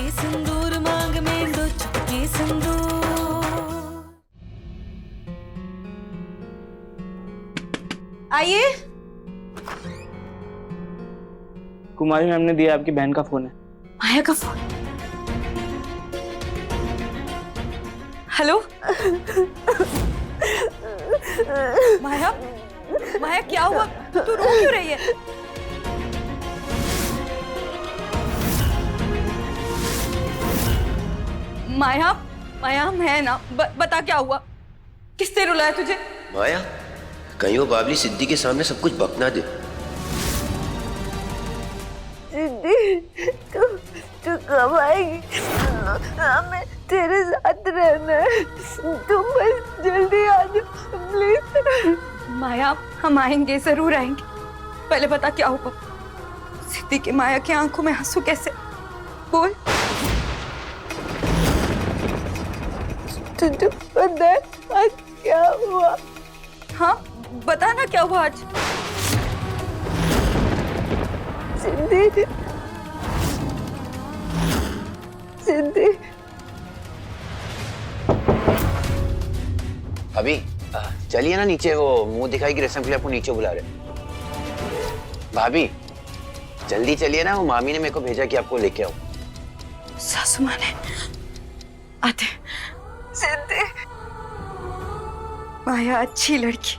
चुटकी सिंदूर मांग में, 2 चुटकी सिंदूर। आइए। कुमारी मैम ने दिया, आपकी बहन का फोन है। माया का फोन। हेलो माया, माया क्या हुआ? तू रो क्यों रही है? माया, माया मैं ना बता क्या हुआ? किसने रुलाया तुझे? माया, कहीं वो बाबली सिद्धि के सामने सब कुछ बक ना दे। सिद्धि, तू कब आएगी? हमें तेरे साथ रहना है, तुम बस जल्दी आ जाओ प्लीज। माया, हम आएंगे, जरूर आएंगे। पहले बता क्या हुआ? सिद्धि की माया की आंखों में आंसू कैसे? बोल। तुझे पता है आज क्या हुआ? हाँ बता ना क्या हुआ आज? सिद्धि, सिद्धि। अभी चलिए ना नीचे, वो मुंह दिखाई की रस्म के लिए आपको नीचे बुला रहे। भाभी जल्दी चलिए ना, वो मामी ने मेरे को भेजा कि आपको लेके आओ। सासू माँ ने आते। सिद्धि, माया अच्छी लड़की,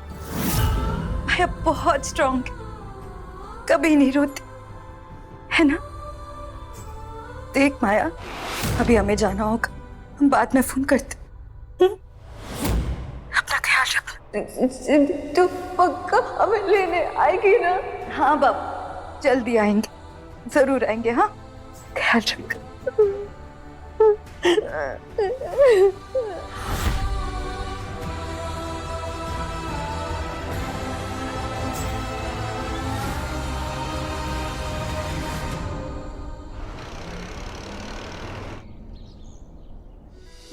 माया बहुत स्ट्रांग है, कभी नहीं रोती है ना? देख माया, अभी हमें जाना होगा, हम बाद में फोन करते। अपना ख्याल रख। सिद्धि तू पक्का हमें लेने आएगी ना? हाँ बाबू, जल्दी आएंगे, जरूर आएंगे। हाँ ख्याल रख।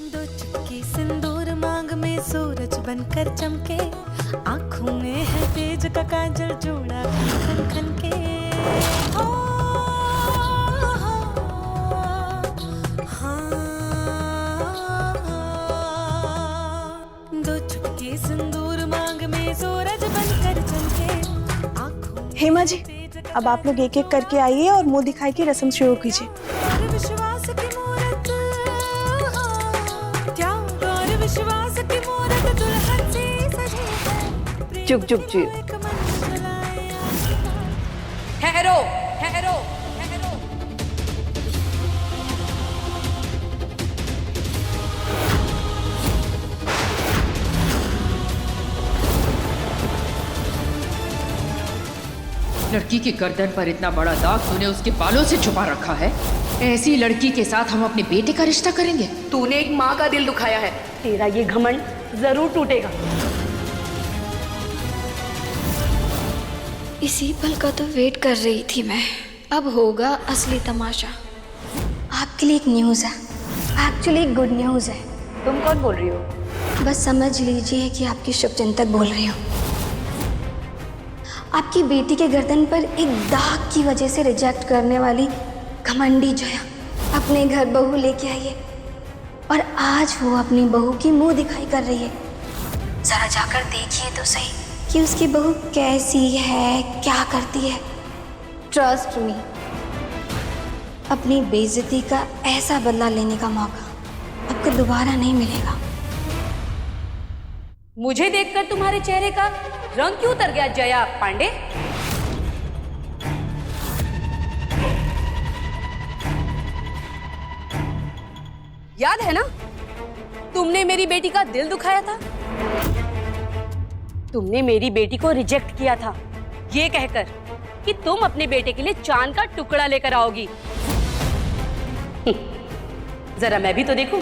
दो चुटकी सिंदूर मांग में, सूरज बनकर चमके, आंखों में है तेज का काजल, जोड़ा खन खन के। हो, दो चुटकी सिंदूर मांग में, सूरज बनकर चमके, आंखों में। हेमा जी, अब आप लोग एक एक करके आइए और मुंह दिखाई की रस्म शुरू कीजिए। विश्वास की मूरत, त्याग और विश्वास की मूरत, दुल्हन सी सजी है। चुप चुप चुप। ठहरो ठहरो ठहरो। लड़की की गर्दन पर इतना बड़ा दाग तूने उसके बालों से छुपा रखा है। ऐसी लड़की के साथ हम अपने बेटे का रिश्ता करेंगे? तूने एक माँ का दिल दुखाया है, तेरा ये घमंड जरूर टूटेगा। इसी पल का तो वेट कर रही थी मैं। अब होगा असली तमाशा। आपके लिए एक न्यूज़ है, एक्चुअली गुड न्यूज़ है। तुम कौन बोल रही हो? बस समझ लीजिए कि आपकी शुभचिंतक बोल रही हूँ। आपकी बेटी के गर्दन पर एक दाग की वजह से रिजेक्ट करने वाली घमंडी जया अपने घर बहू लेके आई है, और आज वो अपनी बहू की मुंह दिखाई कर रही है। जरा जाकर देखिए तो सही कि उसकी बहू कैसी है, क्या करती है। ट्रस्ट मी, अपनी बेइज्जती का ऐसा बदला लेने का मौका आपको दोबारा नहीं मिलेगा। मुझे देखकर तुम्हारे चेहरे का रंग क्यों उतर गया जया पांडे? याद है ना, तुमने मेरी बेटी का दिल दुखाया था। तुमने मेरी बेटी को रिजेक्ट किया था, ये कहकर कि तुम अपने बेटे के लिए चांद का टुकड़ा लेकर आओगी। जरा मैं भी तो देखूं,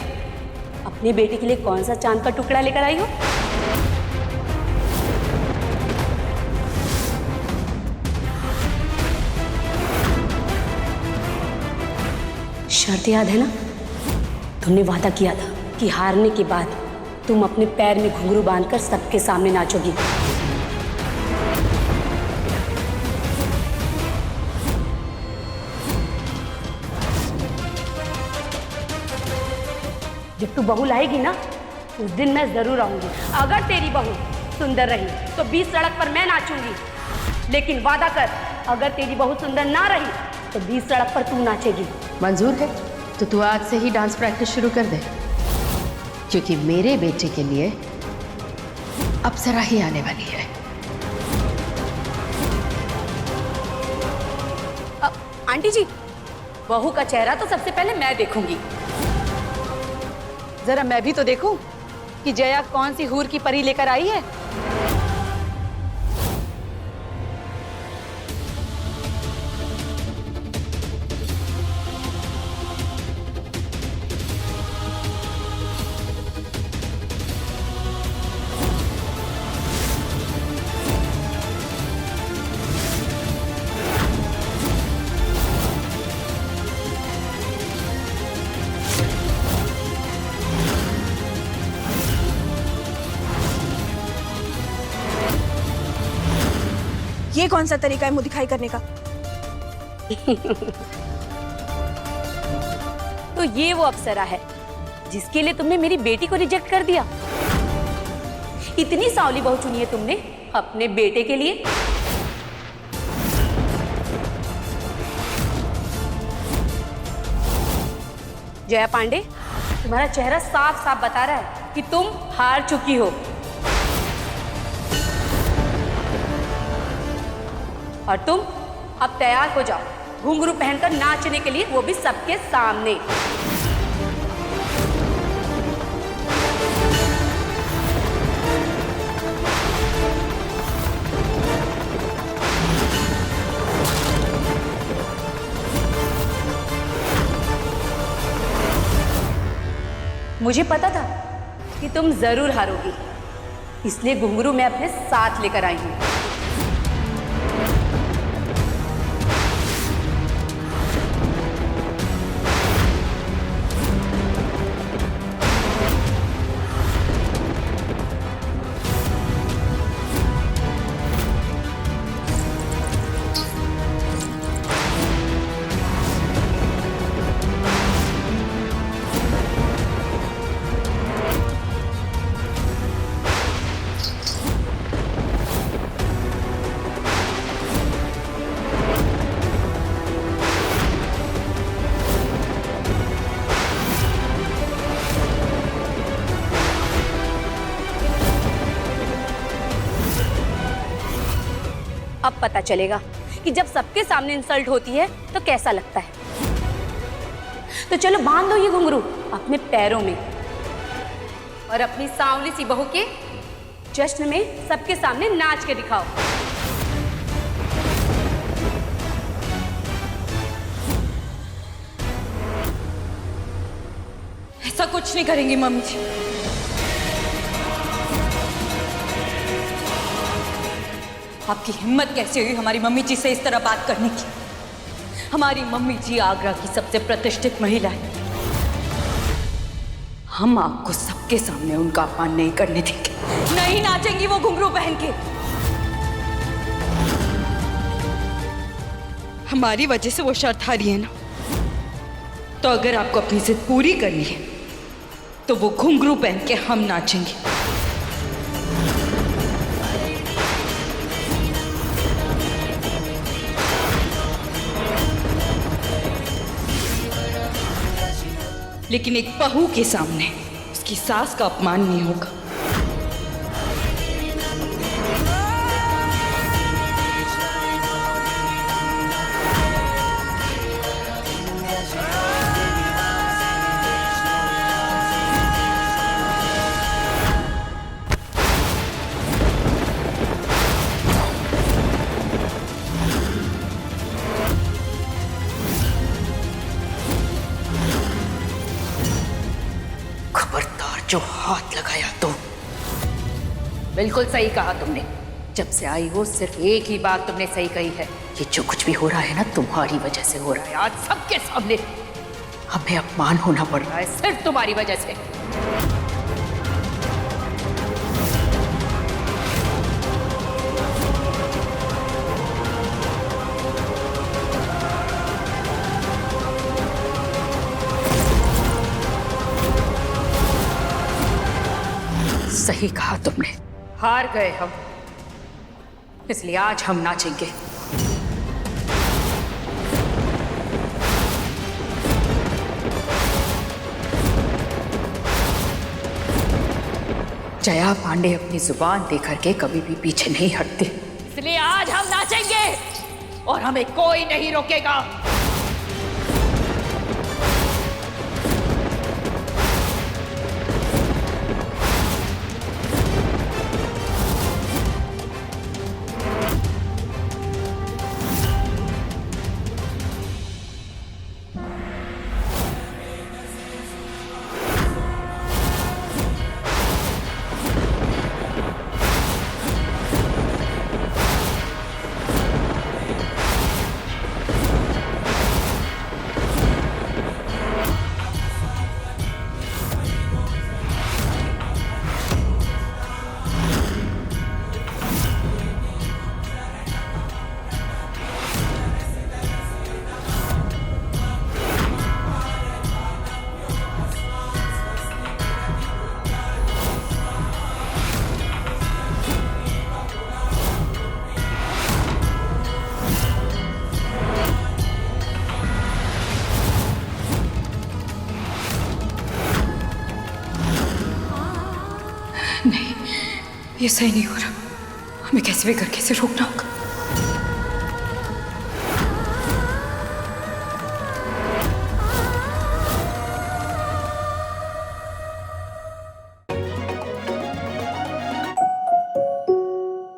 अपने बेटे के लिए कौन सा चांद का टुकड़ा लेकर आई हो। शर्त याद है ना, तुमने वादा किया था कि हारने के बाद तुम अपने पैर में घुंघरू बांधकर सबके सामने नाचोगी। जब तू बहू लाएगी ना उस दिन मैं जरूर आऊंगी। अगर तेरी बहू सुंदर रही तो 20 सड़क पर मैं नाचूंगी, लेकिन वादा कर अगर तेरी बहू सुंदर ना रही तो 20 सड़क पर तू नाचेगी। मंजूर है तो तू आज से ही डांस प्रैक्टिस शुरू कर दे, क्योंकि मेरे बेटे के लिए अप्सरा ही आने वाली है। आंटी जी, बहू का चेहरा तो सबसे पहले मैं देखूंगी। जरा मैं भी तो देखूं कि जया कौन सी हूर की परी लेकर आई है। ये कौन सा तरीका है मुंह दिखाई करने का? तो ये वो अप्सरा है जिसके लिए तुमने मेरी बेटी को रिजेक्ट कर दिया। इतनी सांवली बहू चुनी है तुमने अपने बेटे के लिए। जया पांडे, तुम्हारा चेहरा साफ साफ बता रहा है कि तुम हार चुकी हो। और तुम अब तैयार हो जाओ घुंघरू पहनकर नाचने के लिए, वो भी सबके सामने। मुझे पता था कि तुम जरूर हारोगी, इसलिए घुंघरू मैं अपने साथ लेकर आई हूं। अब पता चलेगा कि जब सबके सामने इंसल्ट होती है तो कैसा लगता है। तो चलो बांध दो ये घुंघरू अपने पैरों में और अपनी सांवली सी बहू के जश्न में सबके सामने नाच के दिखाओ। ऐसा कुछ नहीं करेंगी मम्मी जी। आपकी हिम्मत कैसे हुई हमारी मम्मी जी से इस तरह बात करने की? हमारी मम्मी जी आगरा की सबसे प्रतिष्ठित महिला है। हम आपको सबके सामने उनका अपमान नहीं करने देंगे। नहीं नाचेंगी वो घुंघरू पहन के। हमारी वजह से वो शर्त हारी है ना, तो अगर आपको अपनी जिद पूरी करनी है तो वो घुंघरू पहन के हम नाचेंगे। लेकिन एक बहू के सामने उसकी सास का अपमान नहीं होगा। जो हाथ लगाया तो बिल्कुल सही कहा तुमने। जब से आई हो सिर्फ एक ही बात तुमने सही कही है, ये जो कुछ भी हो रहा है ना तुम्हारी वजह से हो रहा है। आज सबके सामने हमें अपमान होना पड़ रहा है सिर्फ तुम्हारी वजह से। सही कहा तुमने, हार गए हम, इसलिए आज हम नाचेंगे। जया पांडे अपनी जुबान देकर के कभी भी पीछे नहीं हटते, इसलिए आज हम नाचेंगे और हमें कोई नहीं रोकेगा। नहीं, ये सही नहीं हो रहा, हमें कैसे भी करके इसे रोकना होगा।